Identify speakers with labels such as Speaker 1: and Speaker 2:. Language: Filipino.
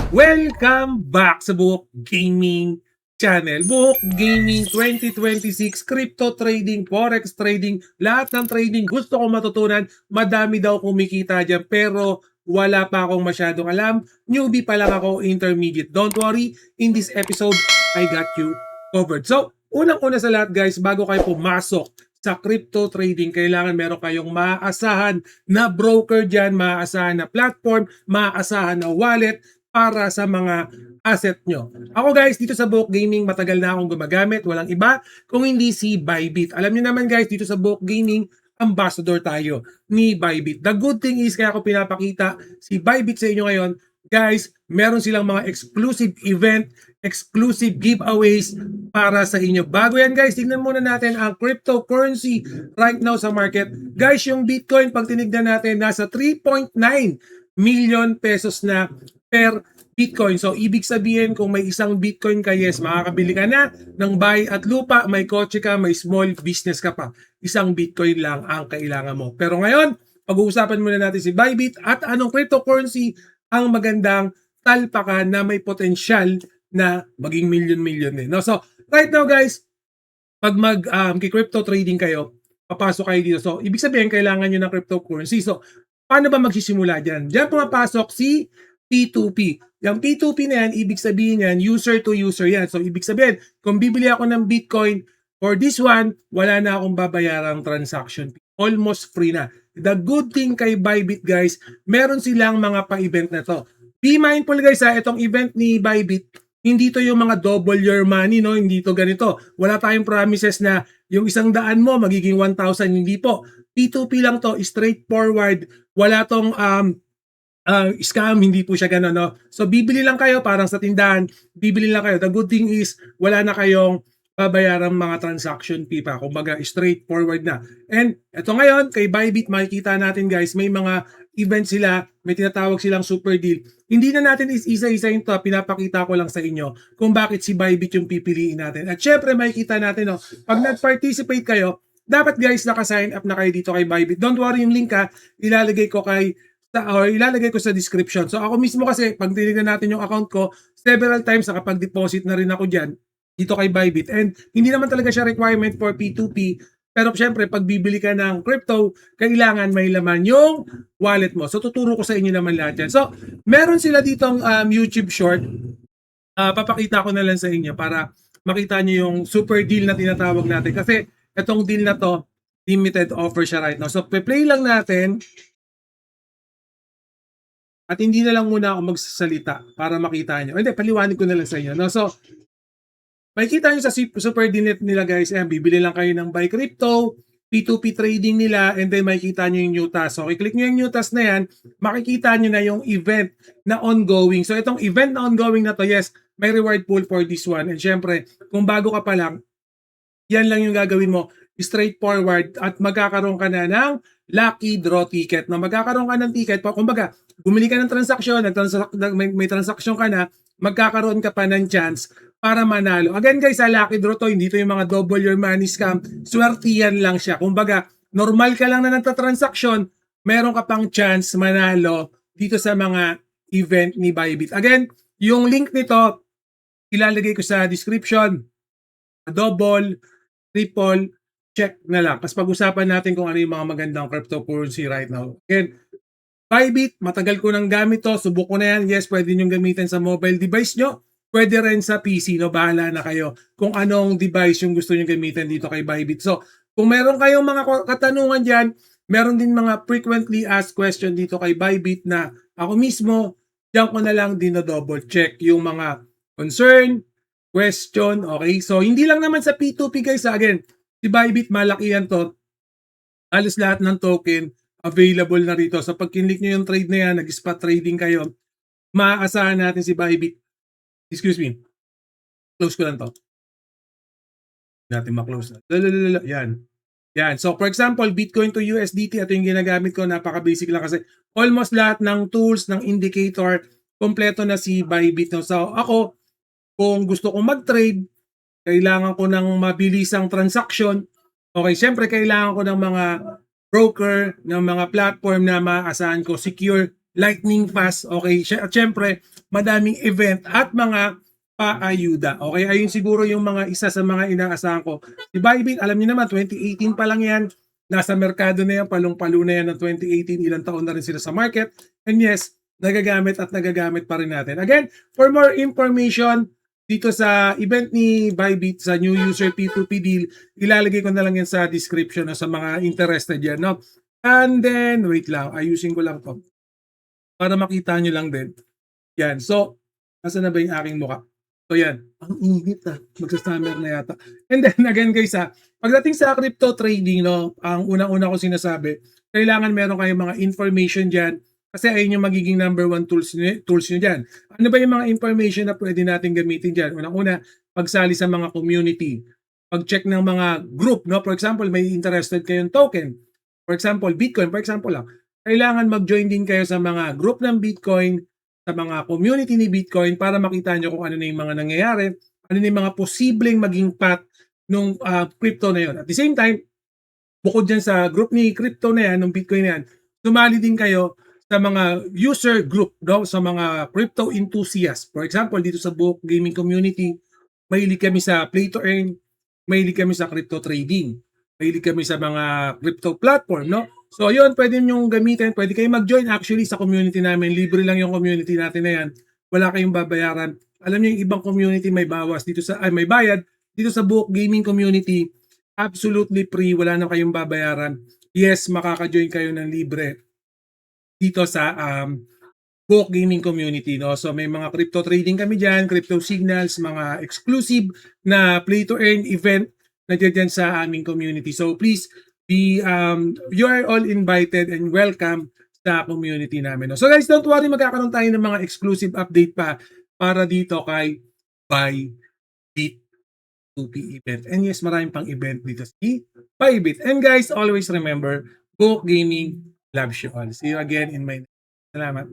Speaker 1: Welcome back sa Buhok Gaming Channel. Buhok Gaming 2026, crypto trading, forex trading, lahat ng trading gusto kong matutunan. Madami daw kumikita dyan pero wala pa akong masyadong alam. Newbie pa lang ako, intermediate. Don't worry, in this episode, I got you covered. So, unang-una sa lahat guys, bago kayo pumasok sa crypto trading, kailangan meron kayong maaasahan na broker dyan, maaasahan na platform, maaasahan na wallet, para sa mga asset nyo. Ako guys, dito sa Buhok Gaming, matagal na akong gumagamit. Walang iba kung hindi si Bybit. Alam niyo naman guys, dito sa Buhok Gaming, ambassador tayo ni Bybit. The good thing is, kaya ako pinapakita si Bybit sa inyo ngayon, guys, meron silang mga exclusive event, exclusive giveaways para sa inyo. Bago yan guys, tingnan muna natin ang cryptocurrency right now sa market. Guys, yung Bitcoin, pag tinignan natin, nasa 3.9 million pesos na per Bitcoin. So, ibig sabihin, kung may isang Bitcoin ka, yes, makakabili ka na ng bahay at lupa, may kotse ka, may small business ka pa. Isang Bitcoin lang ang kailangan mo. Pero ngayon, pag-uusapan muna natin si Bybit at anong cryptocurrency ang magandang talpakan na may potensyal na maging million-million din. No? So, right now guys, pag mag-crypto trading kayo, papasok kayo dito. So, ibig sabihin, kailangan nyo ng cryptocurrency. So, paano ba magsisimula dyan? Diyan pumapasok si P2P. Yung P2P na yan, ibig sabihin yan, user to user yan. So, ibig sabihin, kung bibili ako ng Bitcoin, for this one, wala na akong babayarang transaction fee. Almost free na. The good thing kay Bybit guys, meron silang mga pa-event na to. Be mindful guys ha, itong event ni Bybit, hindi to yung mga double your money, no? Hindi to ganito. Wala tayong promises na yung 100 mo magiging 1,000. Hindi po. P2P lang to, straightforward. Wala tong scam, hindi po siya gano'n, no? So, bibili lang kayo, parang sa tindahan, bibili lang kayo. The good thing is, wala na kayong babayarang mga transaction fee pa. Kumbaga, straightforward na. And, eto ngayon, kay Bybit, makikita natin guys, may mga event sila, may tinatawag silang super deal. Hindi na natin isa-isahin to, pinapakita ko lang sa inyo kung bakit si Bybit yung pipiliin natin. At syempre, makikita natin, no, pag nag-participate kayo, dapat guys, naka-sign up na kayo dito kay Bybit. Don't worry, yung link ilalagay ko ilalagay ko sa description. So ako mismo kasi, pag tinignan natin yung account ko, several times nakapag-deposit na rin ako dyan, dito kay Bybit. And hindi naman talaga siya requirement for P2P. Pero syempre, pag bibili ka ng crypto, kailangan may laman yung wallet mo. So tuturo ko sa inyo naman lahat yan. So meron sila ditong YouTube short. Papakita ko na lang sa inyo para makita nyo yung super deal na tinatawag natin. Kasi itong deal na to, limited offer siya right now. So play lang natin. At hindi na lang muna ako magsasalita para makita nyo. Hindi, paliwanag ko na lang sa inyo. No? So, makikita nyo sa super dinet nila guys, bibili lang kayo ng buy crypto, P2P trading nila, and then makikita nyo yung new task. So, i-click nyo yung new task na yan, makikita nyo na yung event na ongoing. So, itong event na ongoing na to, yes, may reward pool for this one. And syempre, kung bago ka pa lang, yan lang yung gagawin mo, straightforward, at magkakaroon ka na ng lucky draw ticket. Na magkakaroon ka ng ticket, kumbaga, bumili ka ng transaksyon, may transaksyon ka na, magkakaroon ka pa ng chance para manalo. Again guys, sa lucky draw to, hindi to yung mga double your money scam, swertiyan lang siya. Kumbaga, normal ka lang na nagtatransaksyon, meron ka pang chance manalo dito sa mga event ni Bybit. Again, yung link nito, ilalagay ko sa description. Double, triple, check na lang. Kasi pag-usapan natin kung ano yung mga magandang cryptocurrency right now. Again, Bybit, matagal ko nang gamit to. Subok ko na yan. Yes, pwede nyo gamitin sa mobile device nyo. Pwede rin sa PC, no? Bahala na kayo kung anong device yung gusto nyo gamitin dito kay Bybit. So, kung meron kayong mga katanungan dyan, meron din mga frequently asked question dito kay Bybit na ako mismo, dyan ko na lang double check yung mga concern, question, okay? So, hindi lang naman sa P2P guys. Again, si Bybit, malaki yan to. Alos lahat ng token, available na rito. So, pag kinlik nyo yung trade na yan, nag-spot trading kayo, maaasahan natin si Bybit. Excuse me. Close ko lang to. Natin ma-close na. Yan. Yan. So, for example, Bitcoin to USDT, ito yung ginagamit ko. Napaka-basic lang kasi almost lahat ng tools, ng indicator, kompleto na si Bybit. So, ako, kung gusto kong mag-trade, kailangan ko ng mabilisang transaction. Okay, syempre kailangan ko ng mga broker, ng mga platform na maaasahan ko, secure lightning fast, okay? At syempre, madaming event at mga paayuda. Okay, ayun siguro yung mga isa sa mga inaasahan ko. Si Bybit, alam niyo naman, 2018 pa lang yan. Nasa merkado na yan, palong-palo na yan ng 2018. Ilang taon na rin sila sa market. And yes, nagagamit at nagagamit pa rin natin. Again, for more information, dito sa event ni Bybit sa new user P2P deal, ilalagay ko na lang yan sa description no, sa mga interested yan. No? And then, wait lang, ayusin ko lang to para makita nyo lang din. Yan. So, nasa na ba yung aking mukha? So, yan. Ang init Magsa-summer na yata. And then, again guys pagdating sa crypto trading, no, ang unang-una ko sinasabi, kailangan meron kayong mga information dyan kasi ayun yung magiging number one tools nyo dyan. Ano ba yung mga information na pwede natin gamitin dyan? Unang-una, pagsali sa mga community. Pag-check ng mga group, no? For example, may interested kayong token. For example, Bitcoin, for example lang. Kailangan mag-join din kayo sa mga group ng Bitcoin, sa mga community ni Bitcoin para makita nyo kung ano na yung mga nangyayari, ano na yung mga posibleng maging path nung crypto na yun. At the same time, bukod dyan sa group ni crypto na yan, ng Bitcoin na yan, sumali din kayo sa mga user group, no? Sa mga crypto enthusiasts. For example, dito sa Book Gaming Community, mahilig kami sa play to earn, mahilig kami sa crypto trading, mahilig kami sa mga crypto platform, no? So, yun, pwede nyo gamitin, pwede kayo mag-join actually sa community namin. Libre lang yung community natin na yan. Wala kayong babayaran. Alam niyo yung ibang community may bawas dito sa may bayad dito sa Book Gaming Community. Absolutely free, wala na kayong babayaran. Yes, makaka-join kayo ng libre dito sa Book Gaming Community, no? So may mga crypto trading kami diyan, crypto signals, mga exclusive na play to earn event na diyan sa aming community. So please you are all invited and welcome sa community namin. No? So guys, don't worry, magkakaroon tayo ng mga exclusive update pa para dito kay Bybit 2P event. And yes, maraming pang event dito sa Bybit. And guys, always remember, Book Gaming loves you all. See you again in my next. Salamat.